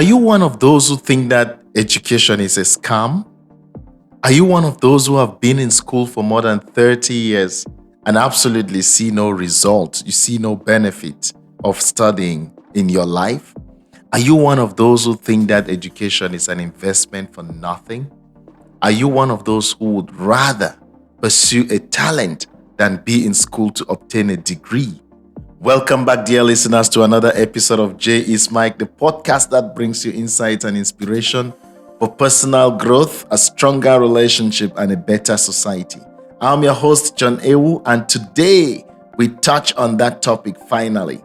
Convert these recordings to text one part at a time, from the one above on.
Are you one of those who think that education is a scam? Are you one of those who have been in school for more than 30 years and absolutely see no result? You see no benefit of studying in your life? Are you one of those who think that education is an investment for nothing? Are you one of those who would rather pursue a talent than be in school to obtain a degree? Welcome back, dear listeners, to another episode of J is Mike, the podcast that brings you insights and inspiration for personal growth, a stronger relationship, and a better society. I'm your host, John Ewu, and today we touch on that topic finally.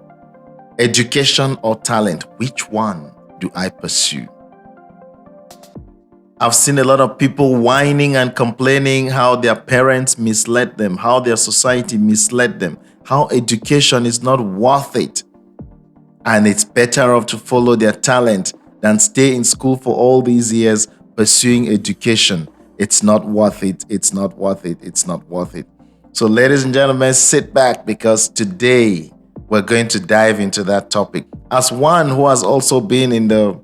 Education or talent, which one do I pursue? I've seen a lot of people whining and complaining how their parents misled them, how their society misled them, how education is not worth it. And it's better off to follow their talent than stay in school for all these years pursuing education. It's not worth it. It's not worth it. It's not worth it. So ladies and gentlemen, sit back because today we're going to dive into that topic. As one who has also been in the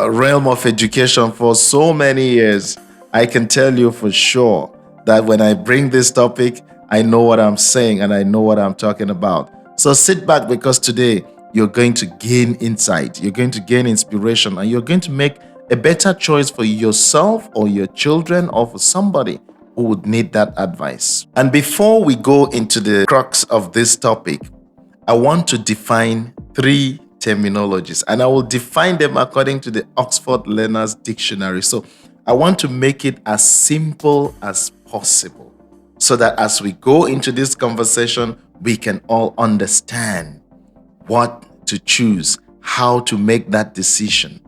realm of education for so many years, I can tell you for sure that when I bring this topic, I know what I'm saying and I know what I'm talking about. So sit back because today you're going to gain insight, you're going to gain inspiration, and you're going to make a better choice for yourself or your children or for somebody who would need that advice. And before we go into the crux of this topic, I want to define three terminologies, and I will define them according to the Oxford Learner's Dictionary. So I want to make it as simple as possible so that as we go into this conversation, we can all understand what to choose, how to make that decision,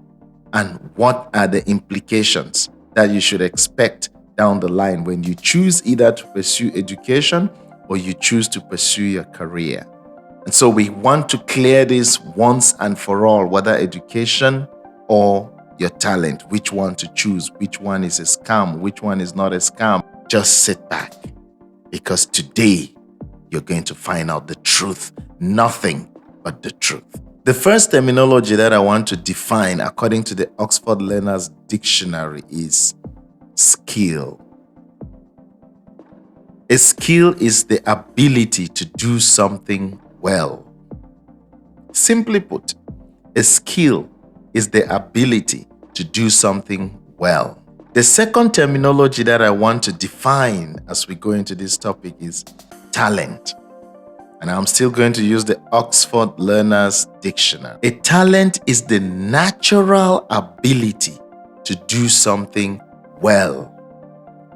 and what are the implications that you should expect down the line when you choose either to pursue education or you choose to pursue your career. And so we want to clear this once and for all, whether education or your talent, which one to choose, which one is a scam, which one is not a scam. Just sit back because today you're going to find out the truth, nothing but the truth. The first terminology that I want to define according to the Oxford Learner's Dictionary is skill. A skill is the ability to do something well. Simply put, a skill is the ability to do something well. The second terminology that I want to define as we go into this topic is talent. And I'm still going to use the Oxford Learner's Dictionary. A talent is the natural ability to do something well.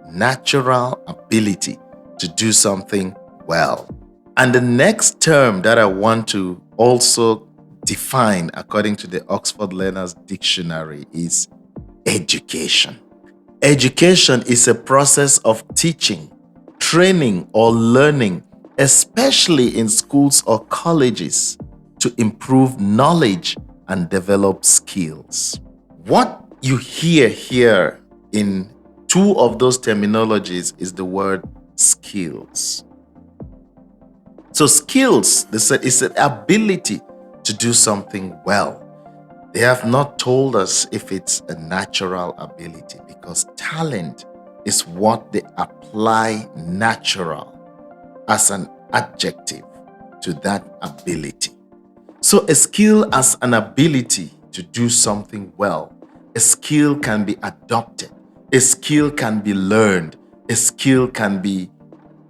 Natural ability to do something well. And the next term that I want to also define according to the Oxford Learner's Dictionary is education. Education is a process of teaching, training, or learning, especially in schools or colleges, to improve knowledge and develop skills. What you hear here in two of those terminologies is the word skills. So skills, they said, is an ability to do something well. They have not told us if it's a natural ability because talent is what they apply natural as an adjective to that ability. So a skill as an ability to do something well. A skill can be adopted. A skill can be learned. A skill can be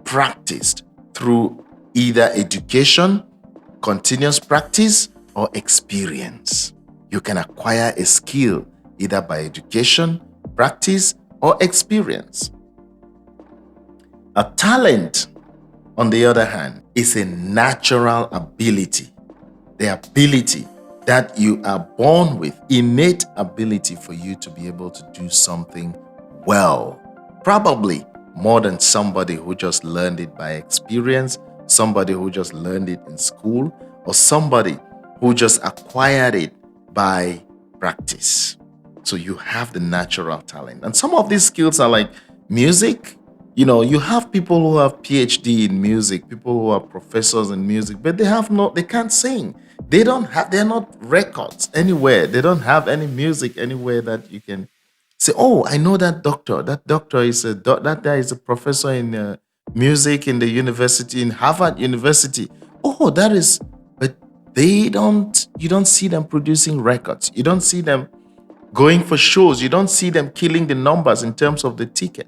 practiced through either education, continuous practice, or experience. You can acquire a skill either by education, practice, or experience. A talent, on the other hand, is a natural ability. The ability that you are born with, innate ability for you to be able to do something well. Probably more than somebody who just learned it by experience, somebody who just learned it in school, or somebody who just acquired it by practice. So you have the natural talent. And some of these skills are like music. You have people who have PhD in music, people who are professors in music, but they can't sing. they're not records anywhere. They don't have any music anywhere that you can say, oh, I know that doctor. That doctor is that guy is a professor in music in the university, in Harvard University. Oh, that is, but you don't see them producing records. You don't see them going for shows. You don't see them killing the numbers in terms of the ticket.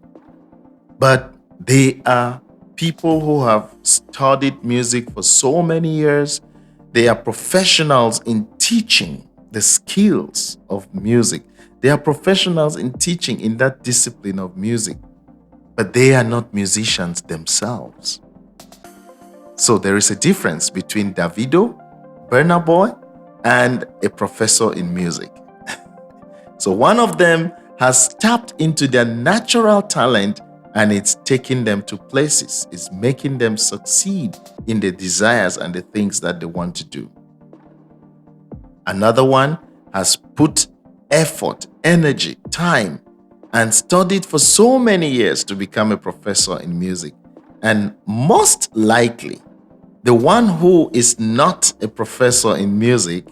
But they are people who have studied music for so many years. They are professionals in teaching the skills of music. They are professionals in teaching in that discipline of music, but they are not musicians themselves. So there is a difference between Davido, Burna Boy, and a professor in music. So one of them has tapped into their natural talent and it's taking them to places. It's making them succeed in the desires and the things that they want to do. Another one has put effort, energy, time, and studied for so many years to become a professor in music. And most likely, the one who is not a professor in music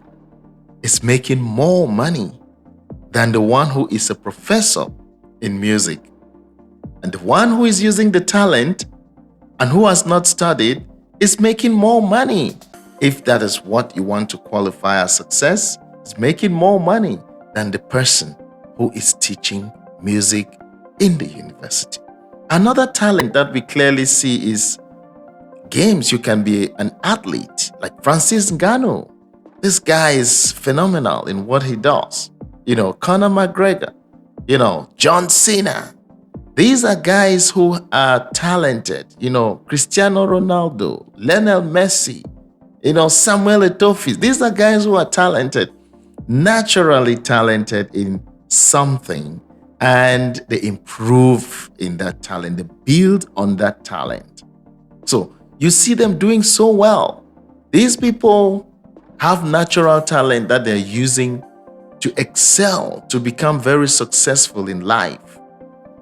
is making more money than the one who is a professor in music. And the one who is using the talent and who has not studied is making more money. If that is what you want to qualify as success, is making more money than the person who is teaching music in the university. Another talent that we clearly see is games. You can be an athlete like Francis Ngannou. This guy is phenomenal in what he does. Conor McGregor, John Cena. These are guys who are talented. Cristiano Ronaldo, Lionel Messi, Samuel Eto'o. These are guys who are talented, naturally talented in something, and they improve in that talent. They build on that talent. So you see them doing so well. These people have natural talent that they're using to excel, to become very successful in life.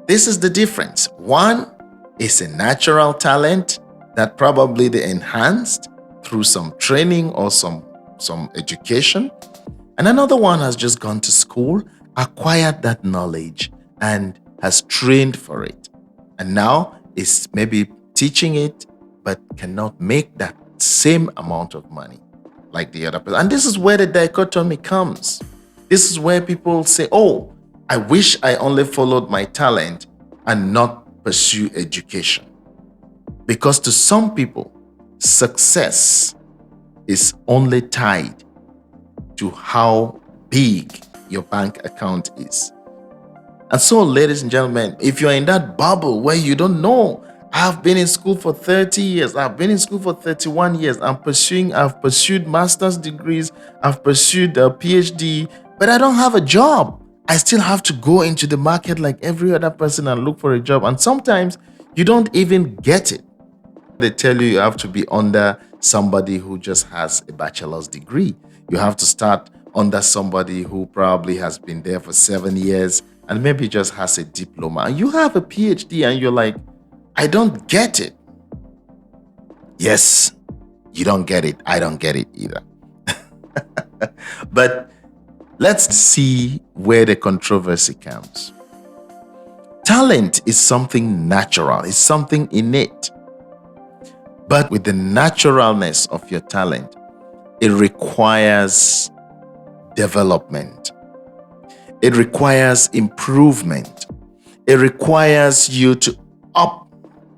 This is the difference. One is a natural talent that probably they enhanced through some training or some education. And another one has just gone to school, acquired that knowledge, and has trained for it. And now is maybe teaching it, but cannot make that same amount of money like the other person. And this is where the dichotomy comes. This is where people say, oh, I wish I only followed my talent and not pursue education. Because to some people, success is only tied to how big your bank account is. And so, ladies and gentlemen, if you're in that bubble where you don't know, I've been in school for 30 years, I've been in school for 31 years, I've pursued master's degrees, I've pursued a PhD, but I don't have a job. I still have to go into the market like every other person and look for a job. And sometimes you don't even get it. They tell you have to be under somebody who just has a bachelor's degree. You have to start under somebody who probably has been there for 7 years and maybe just has a diploma. And you have a PhD and you're like, I don't get it. Yes, you don't get it. I don't get it either. But let's see where the controversy comes. Talent is something natural, it's something innate. But with the naturalness of your talent, it requires development. It requires improvement. It requires you to up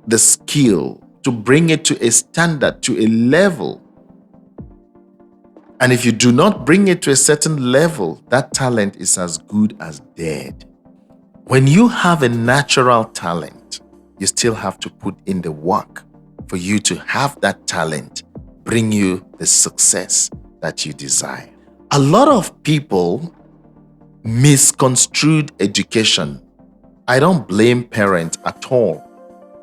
the skill, to bring it to a standard, to a level. And if you do not bring it to a certain level, that talent is as good as dead. When you have a natural talent, you still have to put in the work for you to have that talent bring you the success that you desire. A lot of people misconstrued education. I don't blame parents at all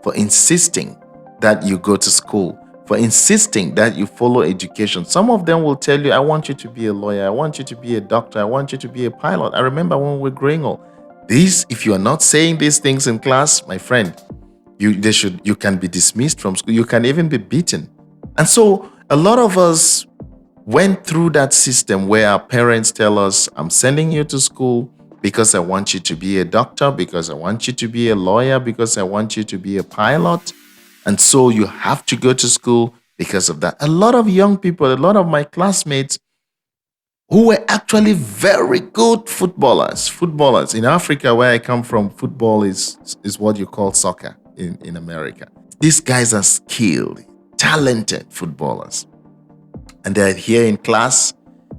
for insisting that you go to school, for insisting that you follow education. Some of them will tell you, I want you to be a lawyer, I want you to be a doctor, I want you to be a pilot. I remember when we were growing up, if you are not saying these things in class, my friend, you can be dismissed from school, you can even be beaten. And so a lot of us went through that system where our parents tell us, I'm sending you to school because I want you to be a doctor, because I want you to be a lawyer, because I want you to be a pilot. And so you have to go to school because of that. A lot of young people, a lot of my classmates who were actually very good footballers. Footballers in Africa, where I come from, football is what you call soccer in America. These guys are skilled, talented footballers. And they're here in class,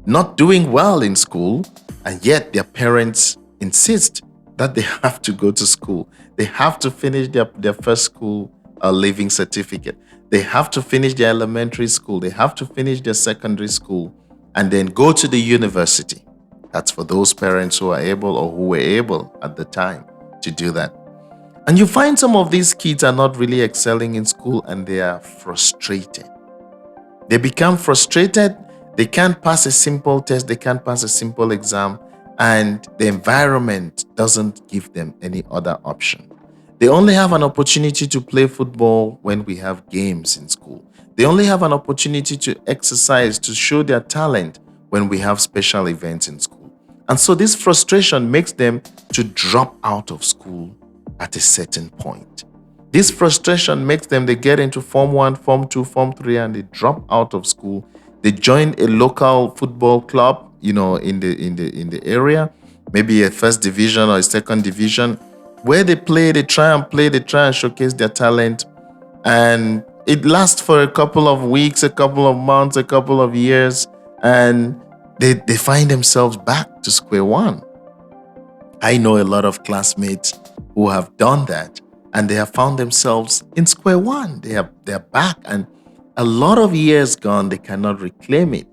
not doing well in school, and yet their parents insist that they have to go to school. They have to finish their first school leaving certificate. They have to finish their elementary school. They have to finish their secondary school and then go to the university. That's for those parents who are able or who were able at the time to do that. And you find some of these kids are not really excelling in school and they are frustrated. They become frustrated. They can't pass a simple test. They can't pass a simple exam. And the environment doesn't give them any other option. They only have an opportunity to play football when we have games in school. They only have an opportunity to exercise, to show their talent when we have special events in school. And so this frustration makes them to drop out of school at a certain point. This frustration makes them, they get into Form 1, Form 2, Form 3, and they drop out of school. They join a local football club, in the area, maybe a first division or a second division, where they try and showcase their talent. And it lasts for a couple of weeks, a couple of months, a couple of years, and they find themselves back to square one. I know a lot of classmates who have done that, and they have found themselves in square one. They're back, and a lot of years gone, they cannot reclaim it.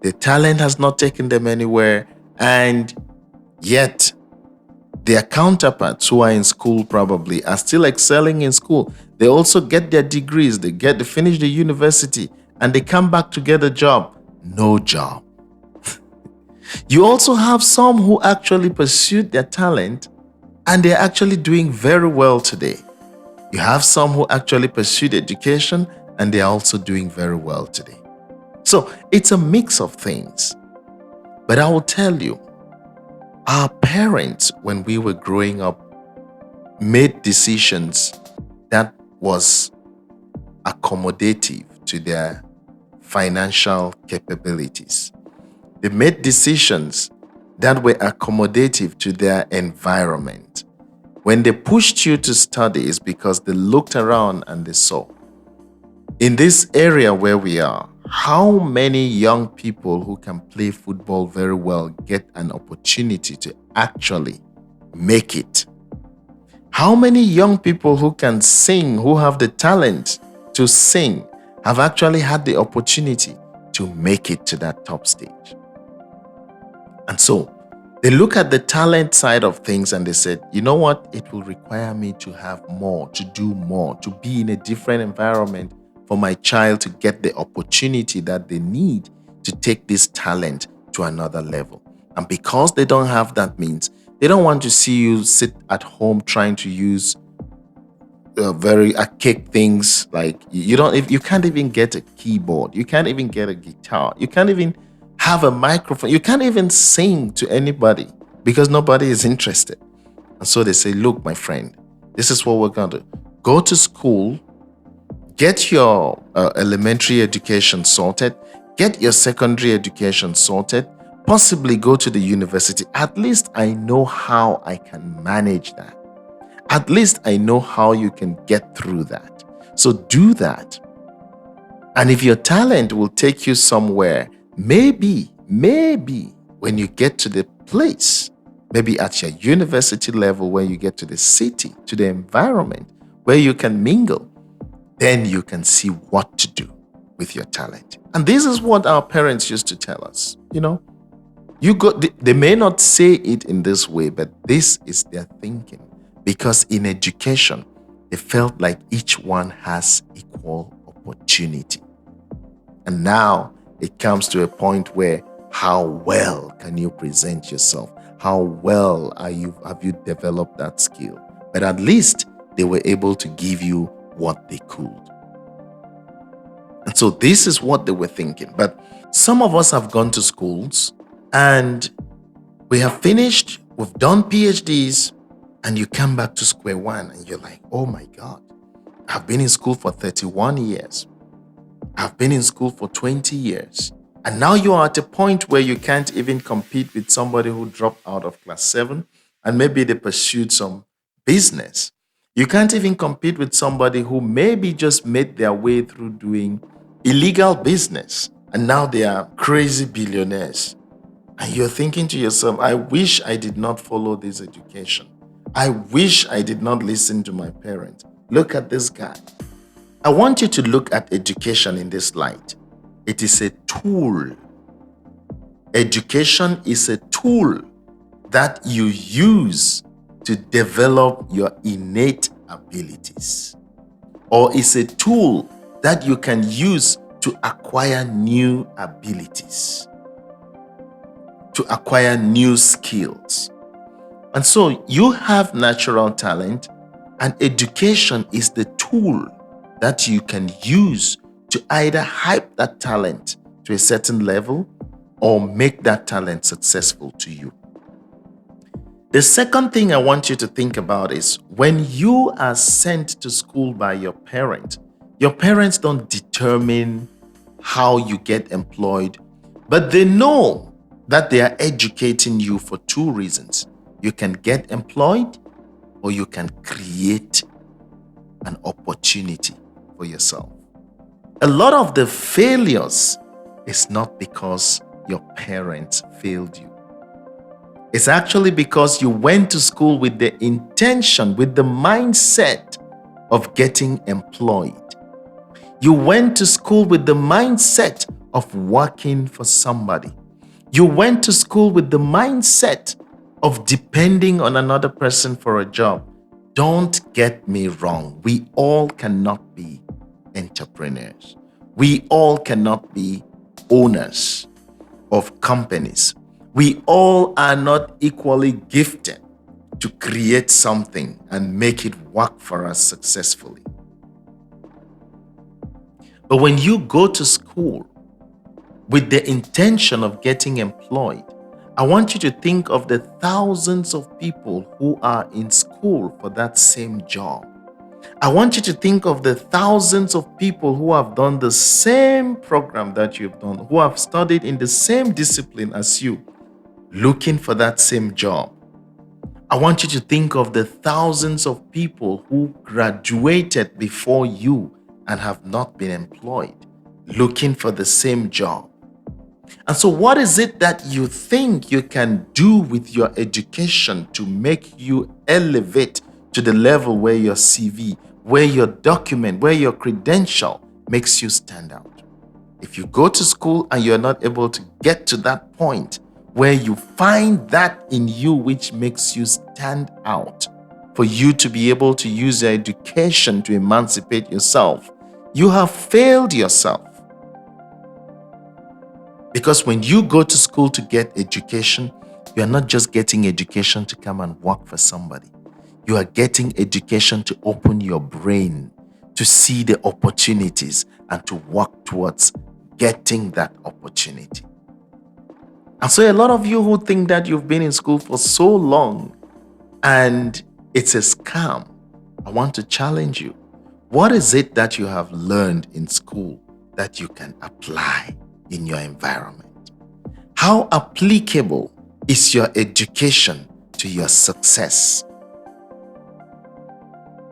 The talent has not taken them anywhere, and yet their counterparts who are in school probably are still excelling in school. They also get their degrees, they finish the university, and they come back to get a job. No job. You also have some who actually pursued their talent and they're actually doing very well today. You have some who actually pursued education and they're also doing very well today. So it's a mix of things. But I will tell you, our parents, when we were growing up, made decisions that was accommodative to their financial capabilities. They made decisions that were accommodative to their environment. When they pushed you to study, it's because they looked around and they saw. In this area where we are, how many young people who can play football very well get an opportunity to actually make it? How many young people who can sing, who have the talent to sing, have actually had the opportunity to make it to that top stage? And so they look at the talent side of things and they said, you know what? It will require me to have more, to do more, to be in a different environment for my child to get the opportunity that they need to take this talent to another level. And because they don't have that means, they don't want to see you sit at home trying to use very archaic things like you can't even get a keyboard, you can't even get a guitar, you can't even have a microphone, you can't even sing to anybody because nobody is interested. And so they say, look, my friend, this is what we're going to do. Go to school, get your elementary education sorted, get your secondary education sorted, possibly go to the university. At least I know how I can manage that. At least I know how you can get through that. So do that. And if your talent will take you somewhere, maybe when you get to the place, maybe at your university level, when you get to the city, to the environment where you can mingle, then you can see what to do with your talent. And this is what our parents used to tell us. They may not say it in this way, but this is their thinking. Because in education, they felt like each one has equal opportunity. And now it comes to a point where how well can you present yourself? How well have you developed that skill? But at least they were able to give you what they could. And so this is what they were thinking. But Some of us have gone to schools and we have finished, we've done PhDs, and you come back to square one and you're like, oh my God, I've been in school for 31 years. I've been in school for 20 years. And now you are at a point where you can't even compete with somebody who dropped out of class 7 and maybe they pursued some business. You can't even compete with somebody who maybe just made their way through doing illegal business and now they are crazy billionaires. And you're thinking to yourself, I wish I did not follow this education. I wish I did not listen to my parents. Look at this guy. I want you to look at education in this light. It is a tool. Education is a tool that you use to develop your innate abilities, or is a tool that you can use to acquire new abilities, to acquire new skills. And so you have natural talent, and education is the tool that you can use to either hype that talent to a certain level or make that talent successful to you. The second thing I want you to think about is when you are sent to school by your parents don't determine how you get employed, but they know that they are educating you for two reasons. You can get employed or you can create an opportunity for yourself. A lot of the failures is not because your parents failed you. It's actually because you went to school with the intention, with the mindset of getting employed. You went to school with the mindset of working for somebody. You went to school with the mindset of depending on another person for a job. Don't get me wrong. We all cannot be entrepreneurs. We all cannot be owners of companies. We all are not equally gifted to create something and make it work for us successfully. But when you go to school with the intention of getting employed, I want you to think of the thousands of people who are in school for that same job. I want you to think of the thousands of people who have done the same program that you've done, who have studied in the same discipline as you, looking for that same job. I want you to think of the thousands of people who graduated before you and have not been employed, looking for the same job. And so what is it that you think you can do with your education to make you elevate to the level where your CV, where your document, where your credential makes you stand out? If you go to school and you're not able to get to that point where you find that in you which makes you stand out, for you to be able to use your education to emancipate yourself, you have failed yourself. Because when you go to school to get education, you are not just getting education to come and work for somebody. You are getting education to open your brain, to see the opportunities and to work towards getting that opportunity. And so a lot of you who think that you've been in school for so long and it's a scam, I want to challenge you. What is it that you have learned in school that you can apply in your environment? How applicable is your education to your success?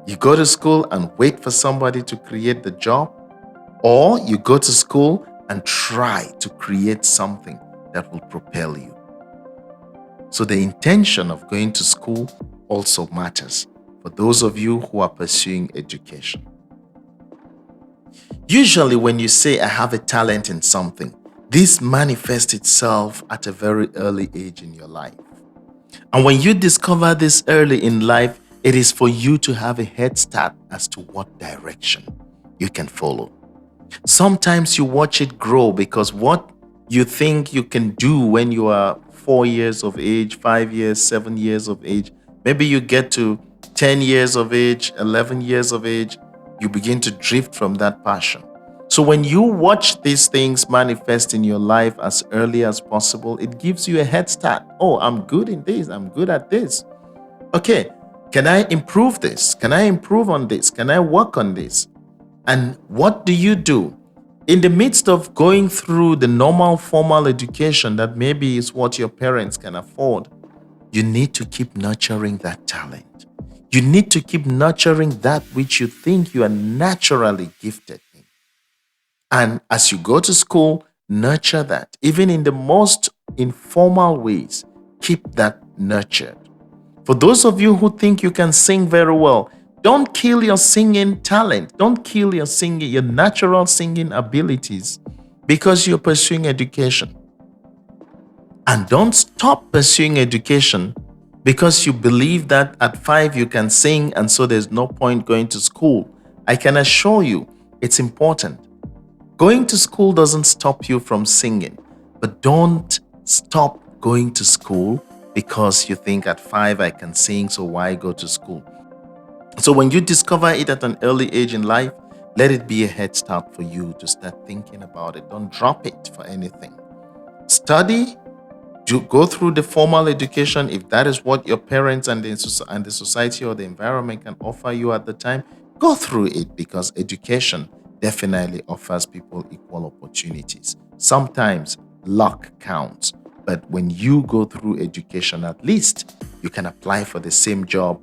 You go to school and wait for somebody to create the job, or you go to school and try to create something that will propel you. So the intention of going to school also matters for those of you who are pursuing education. Usually when you say, I have a talent in something, this manifests itself at a very early age in your life. And when you discover this early in life, it is for you to have a head start as to what direction you can follow. Sometimes you watch it grow because what you think you can do when you are 4 years of age, 5 years, 7 years of age, maybe you get to 10 years of age, 11 years of age, you begin to drift from that passion. So when you watch these things manifest in your life as early as possible, it gives you a head start. Oh, I'm good in this. I'm good at this. Okay, can I improve this? Can I improve on this? Can I work on this? And what do? In the midst of going through the normal formal education that maybe is what your parents can afford, you need to keep nurturing that talent. You need to keep nurturing that which you think you are naturally gifted in. And as you go to school, nurture that. Even in the most informal ways, keep that nurtured. For those of you who think you can sing very well, don't kill your singing talent. Don't kill your natural singing abilities because you're pursuing education. And don't stop pursuing education because you believe that at 5 you can sing and so there's no point going to school. I can assure you it's important. Going to school doesn't stop you from singing, but don't stop going to school because you think at 5 I can sing, so why go to school? So when you discover it at an early age in life, let it be a head start for you to start thinking about it. Don't drop it for anything. Study, go through the formal education if that is what your parents and the society or the environment can offer you at the time. Go through it because education definitely offers people equal opportunities. Sometimes luck counts, but when you go through education, at least you can apply for the same job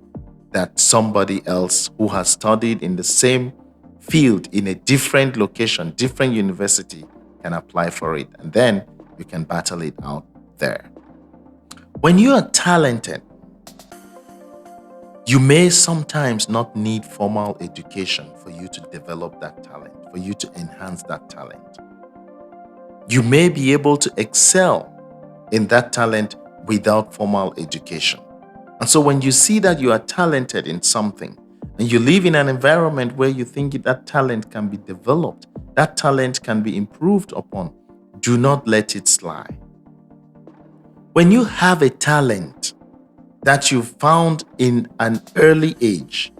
that somebody else who has studied in the same field in a different location, different university can apply for it, and then you can battle it out there. When you are talented, you may sometimes not need formal education for you to develop that talent, for you to enhance that talent. You may be able to excel in that talent without formal education. And so when you see that you are talented in something and you live in an environment where you think that talent can be developed, that talent can be improved upon, do not let it slide. When you have a talent that you found in an early age,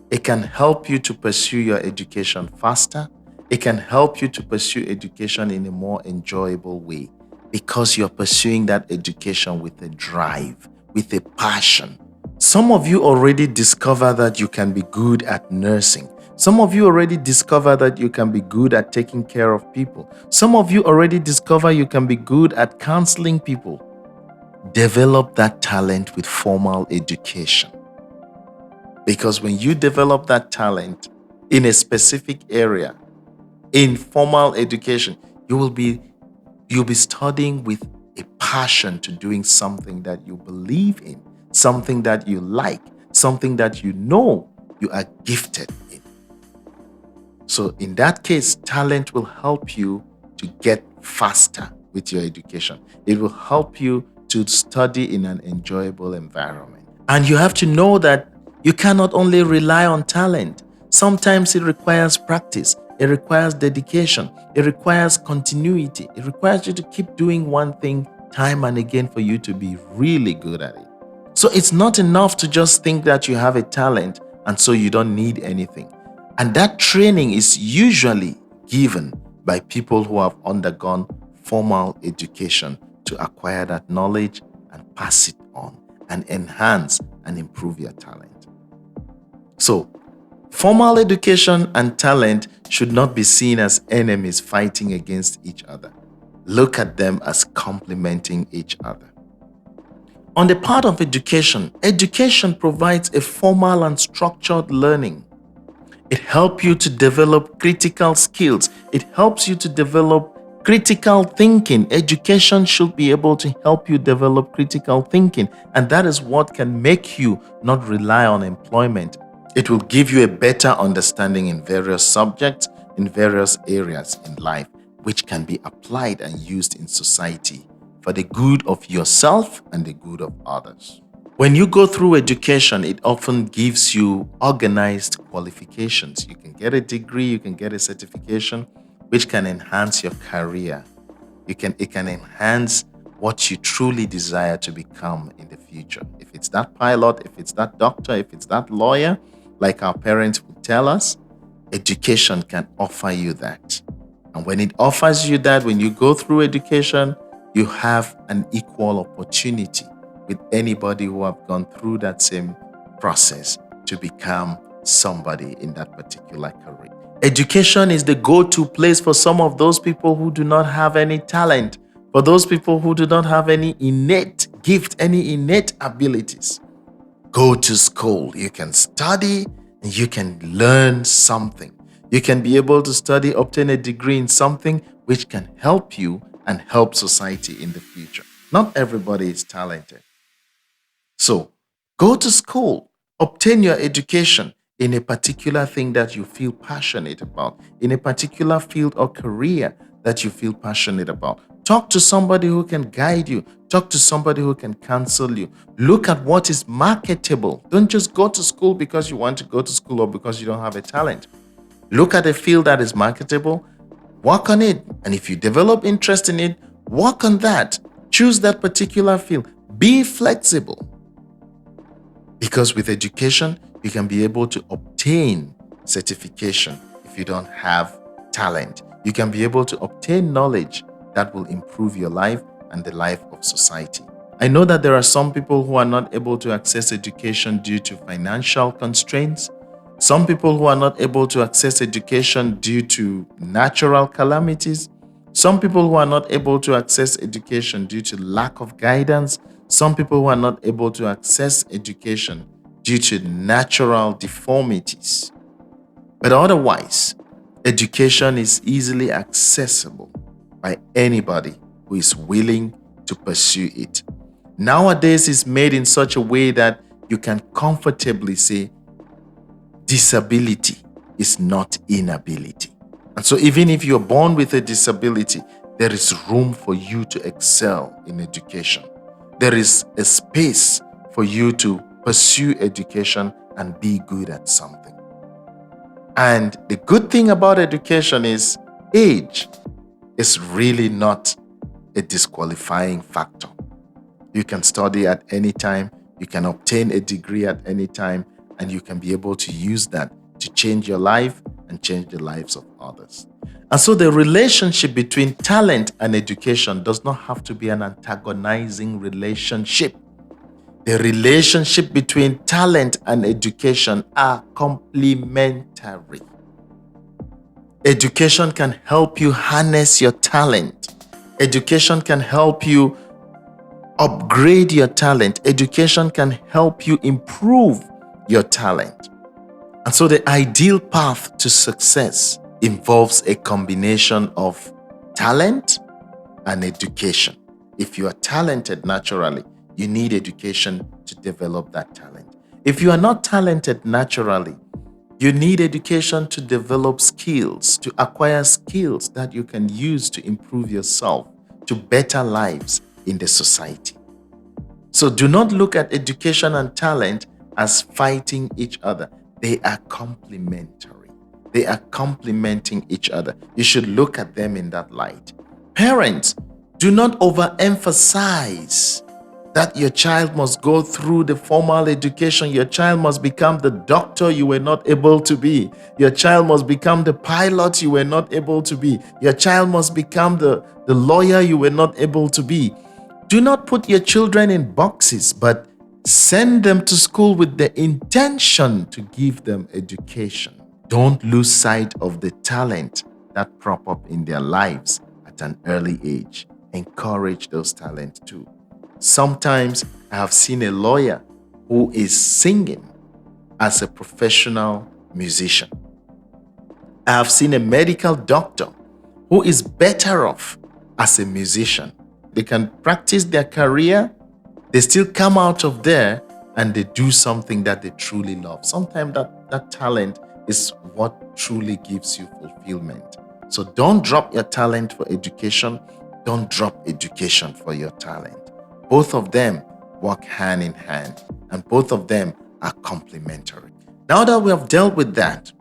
it can help you to pursue your education faster. It can help you to pursue education in a more enjoyable way because you're pursuing that education with a drive, with a passion. Some of you already discover that you can be good at nursing. Some of you already discover that you can be good at taking care of people. Some of you already discover you can be good at counseling people. Develop that talent with formal education. Because when you develop that talent in a specific area, in formal education, you'll be studying with a passion to doing something that you believe in, something that you like, something that you know you are gifted in. So in that case, talent will help you to get faster with your education. It will help you to study in an enjoyable environment. And you have to know that you cannot only rely on talent. Sometimes it requires practice. It requires dedication. It requires continuity. It requires you to keep doing one thing time and again for you to be really good at it. So it's not enough to just think that you have a talent and so you don't need anything. And that training is usually given by people who have undergone formal education to acquire that knowledge and pass it on and enhance and improve your talent. So, formal education and talent should not be seen as enemies fighting against each other. Look at them as complementing each other. On the part of education, education provides a formal and structured learning. It helps you to develop critical skills. It helps you to develop critical thinking. Education should be able to help you develop critical thinking, and that is what can make you not rely on employment. It will give you a better understanding in various subjects, in various areas in life, which can be applied and used in society for the good of yourself and the good of others. When you go through education, it often gives you organized qualifications. You can get a degree, you can get a certification, which can enhance your career. It can enhance what you truly desire to become in the future. If it's that pilot, if it's that doctor, if it's that lawyer, like our parents would tell us, education can offer you that. And when it offers you that, when you go through education, you have an equal opportunity with anybody who have gone through that same process to become somebody in that particular career. Education is the go-to place for some of those people who do not have any talent, for those people who do not have any innate gift, any innate abilities. Go to school. You can study and you can learn something. You can be able to study, obtain a degree in something which can help you and help society in the future. Not everybody is talented. So go to school, obtain your education in a particular thing that you feel passionate about, in a particular field or career that you feel passionate about. Talk to somebody who can guide you. Talk to somebody who can counsel you. Look at what is marketable. Don't just go to school because you want to go to school or because you don't have a talent. Look at a field that is marketable, work on it. And if you develop interest in it, work on that. Choose that particular field. Be flexible. Because with education, you can be able to obtain certification if you don't have talent. You can be able to obtain knowledge that will improve your life and the life of society. I know that there are some people who are not able to access education due to financial constraints. Some people who are not able to access education due to natural calamities. Some people who are not able to access education due to lack of guidance. Some people who are not able to access education due to natural deformities. But otherwise, education is easily accessible by anybody who is willing to pursue it. Nowadays, it's made in such a way that you can comfortably say disability is not inability. And so even if you're born with a disability, there is room for you to excel in education. There is a space for you to pursue education and be good at something. And the good thing about education is age is really not a disqualifying factor. You can study at any time, you can obtain a degree at any time, and you can be able to use that to change your life and change the lives of others. And so the relationship between talent and education does not have to be an antagonizing relationship. The relationship between talent and education are complementary. Education can help you harness your talent. Education can help you upgrade your talent. Education can help you improve your talent. And so the ideal path to success involves a combination of talent and education. If you are talented naturally, you need education to develop that talent. If you are not talented naturally, you need education to develop skills, to acquire skills that you can use to improve yourself, to better lives in the society. So do not look at education and talent as fighting each other. They are complementary. They are complementing each other. You should look at them in that light. Parents, do not overemphasize that your child must go through the formal education. Your child must become the doctor you were not able to be. Your child must become the pilot you were not able to be. Your child must become the lawyer you were not able to be. Do not put your children in boxes, but send them to school with the intention to give them education. Don't lose sight of the talent that prop up in their lives at an early age. Encourage those talents too. Sometimes I have seen a lawyer who is singing as a professional musician. I have seen a medical doctor who is better off as a musician. They can practice their career, they still come out of there and they do something that they truly love. Sometimes that talent is what truly gives you fulfillment. So don't drop your talent for education. Don't drop education for your talent. Both of them work hand in hand, and both of them are complementary. Now that we have dealt with that,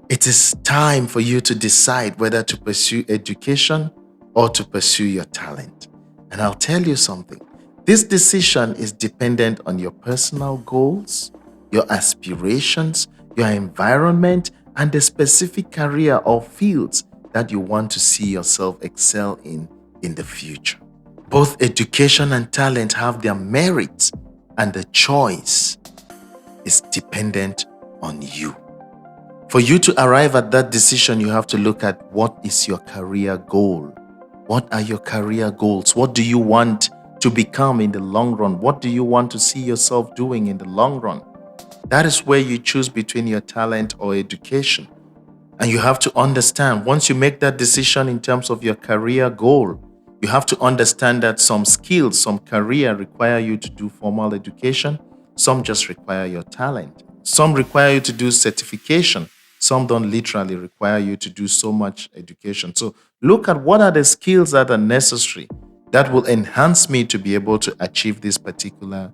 it is time for you to decide whether to pursue education or to pursue your talent. And I'll tell you something. This decision is dependent on your personal goals, your aspirations, your environment, and the specific career or fields that you want to see yourself excel in the future. Both education and talent have their merits, and the choice is dependent on you. For you to arrive at that decision, you have to look at what is your career goal. What are your career goals? What do you want to become in the long run? What do you want to see yourself doing in the long run? That is where you choose between your talent or education. And you have to understand, once you make that decision in terms of your career goal, you have to understand that some skills, some career require you to do formal education. Some just require your talent. Some require you to do certification. Some don't literally require you to do so much education. So look at what are the skills that are necessary that will enhance me to be able to achieve this particular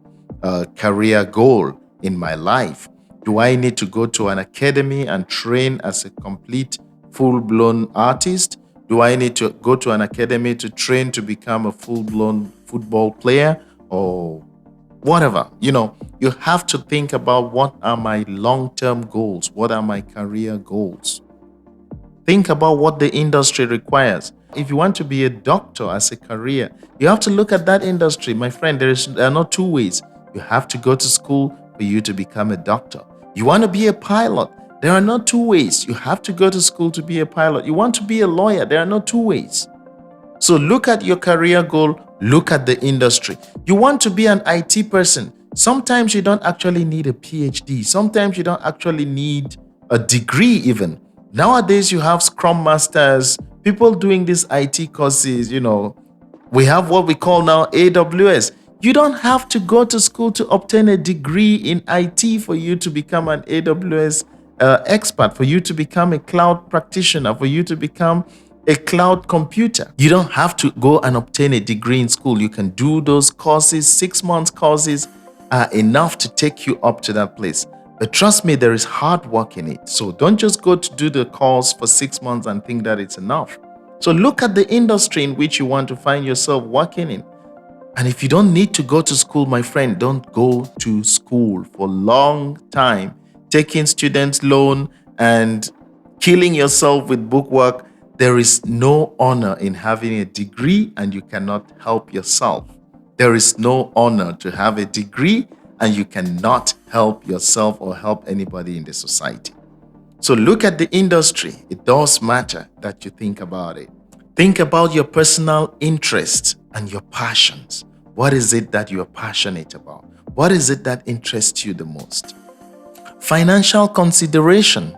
career goal in my life. Do I need to go to an academy and train as a complete, full-blown artist? Do I need to go to an academy to train to become a full-blown football player or whatever? You have to think about what are my long-term goals? What are my career goals? Think about what the industry requires. If you want to be a doctor as a career, you have to look at that industry. My friend, there are not two ways. You have to go to school for you to become a doctor. You want to be a pilot, there are not two ways. You have to go to school to be a pilot. You want to be a lawyer, there are not two ways. So look at your career goal, look at the industry. You want to be an IT person. Sometimes you don't actually need a PhD. Sometimes you don't actually need a degree even. Nowadays, you have Scrum Masters, people doing these IT courses, We have what we call now AWS. You don't have to go to school to obtain a degree in IT for you to become an AWS expert, for you to become a cloud practitioner, for you to become a cloud computer. You don't have to go and obtain a degree in school. You can do those courses. 6 months courses are enough to take you up to that place. But trust me, there is hard work in it. So don't just go to do the course for 6 months and think that it's enough. So look at the industry in which you want to find yourself working in. And if you don't need to go to school, my friend, don't go to school for a long time, taking student loan and killing yourself with bookwork. There is no honor in having a degree and you cannot help yourself. There is no honor to have a degree and you cannot help yourself or help anybody in the society. So look at the industry. It does matter that you think about it. Think about your personal interests and your passions. What is it that you are passionate about? What is it that interests you the most? Financial consideration.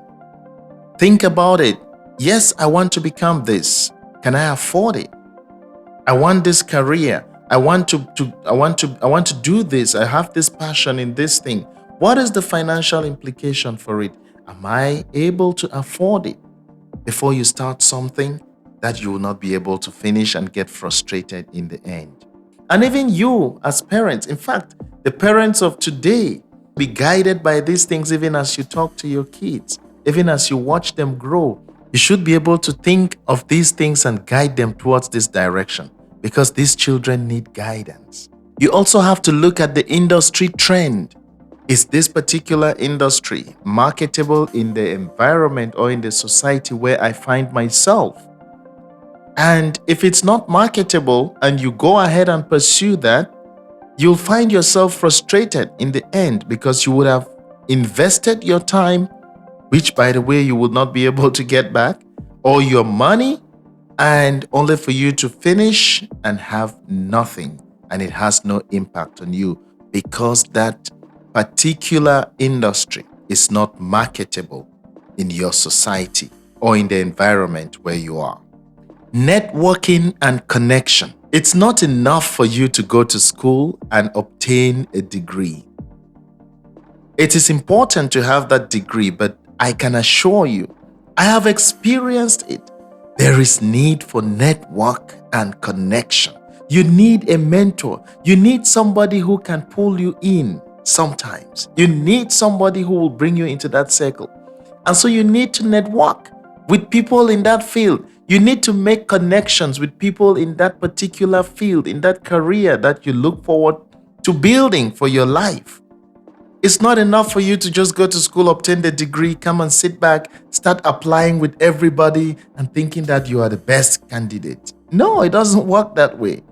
Think about it. Yes, I want to become this. Can I afford it? I want this career. I want to do this. I have this passion in this thing. What is the financial implication for it? Am I able to afford it? Before you start something that you will not be able to finish and get frustrated in the end. And even you as parents, in fact, the parents of today, be guided by these things even as you talk to your kids, even as you watch them grow. You should be able to think of these things and guide them towards this direction because these children need guidance. You also have to look at the industry trend. Is this particular industry marketable in the environment or in the society where I find myself? And if it's not marketable and you go ahead and pursue that, you'll find yourself frustrated in the end because you would have invested your time, which by the way, you would not be able to get back, or your money, and only for you to finish and have nothing. And it has no impact on you because that particular industry is not marketable in your society or in the environment where you are. Networking and connection. It's not enough for you to go to school and obtain a degree. It is important to have that degree, but I can assure you, I have experienced it. There is need for network and connection. You need a mentor. You need somebody who can pull you in sometimes. You need somebody who will bring you into that circle. And so you need to network with people in that field. You need to make connections with people in that particular field, in that career that you look forward to building for your life. It's not enough for you to just go to school, obtain the degree, come and sit back, start applying with everybody and thinking that you are the best candidate. No, it doesn't work that way.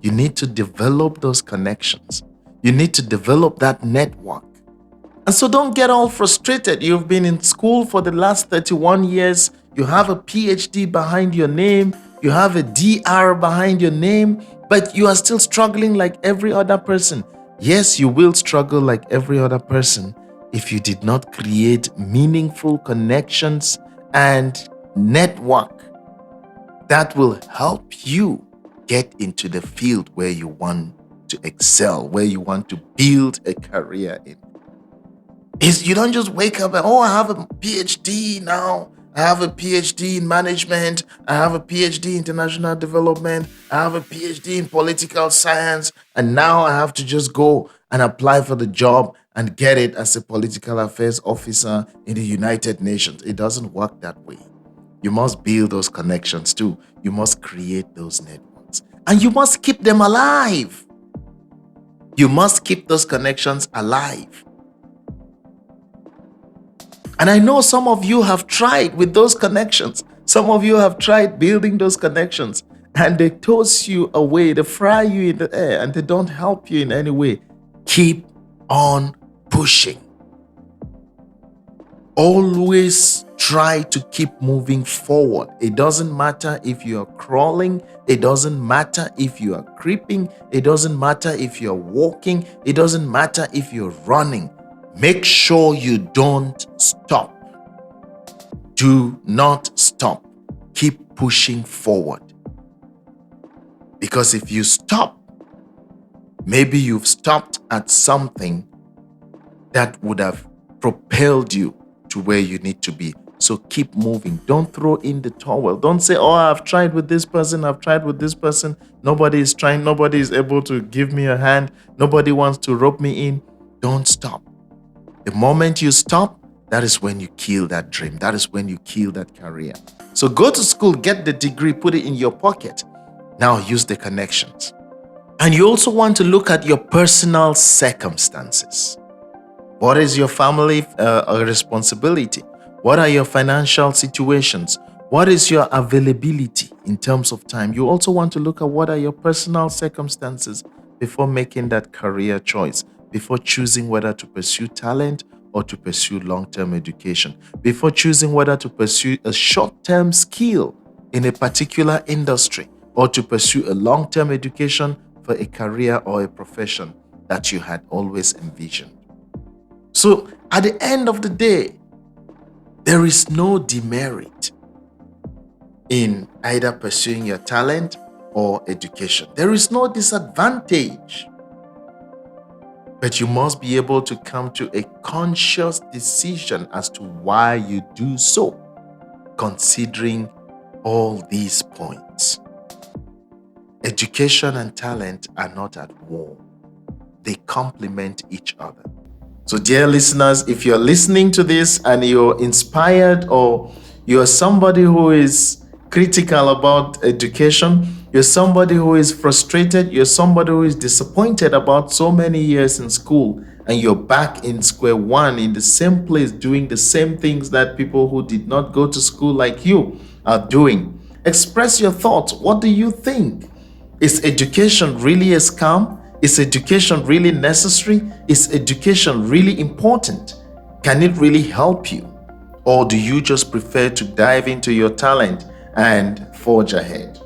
You need to develop those connections. You need to develop that network. And so don't get all frustrated. You've been in school for the last 31 years. You have a PhD behind your name. You have a DR behind your name, but you are still struggling like every other person. Yes, you will struggle like every other person if you did not create meaningful connections and network that will help you get into the field where you want to excel, where you want to build a career in. You don't just wake up and, oh, I have a PhD now. I have a PhD in management. I have a PhD in international development. I have a PhD in political science. And now I have to just go and apply for the job and get it as a political affairs officer in the United Nations. It doesn't work that way. You must build those connections too. You must create those networks. And you must keep them alive. You must keep those connections alive. And I know some of you have tried with those connections. Some of you have tried building those connections and they toss you away, they fry you in the air and they don't help you in any way. Keep on pushing. Always try to keep moving forward. It doesn't matter if you are crawling. It doesn't matter if you are creeping. It doesn't matter if you're walking. It doesn't matter if you're running. Make sure you don't stop. Do not stop. Keep pushing forward. Because if you stop, maybe you've stopped at something that would have propelled you to where you need to be. So keep moving. Don't throw in the towel. Don't say, oh, I've tried with this person. I've tried with this person. Nobody is trying. Nobody is able to give me a hand. Nobody wants to rope me in. Don't stop. The moment you stop, that is when you kill that dream. That is when you kill that career. So go to school, get the degree, put it in your pocket. Now use the connections. And you also want to look at your personal circumstances. What is your family responsibility? What are your financial situations? What is your availability in terms of time? You also want to look at what are your personal circumstances before making that career choice, before choosing whether to pursue talent or to pursue long-term education, before choosing whether to pursue a short-term skill in a particular industry or to pursue a long-term education for a career or a profession that you had always envisioned. So at the end of the day, there is no demerit in either pursuing your talent or education. There is no disadvantage. But you must be able to come to a conscious decision as to why you do so, considering all these points. Education and talent are not at war. They complement each other. So dear listeners, if you're listening to this and you're inspired or you're somebody who is critical about education, you're somebody who is frustrated, you're somebody who is disappointed about so many years in school, and you're back in square one in the same place doing the same things that people who did not go to school like you are doing. Express your thoughts. What do you think? Is education really a scam? Is education really necessary? Is education really important? Can it really help you? Or do you just prefer to dive into your talent and forge ahead?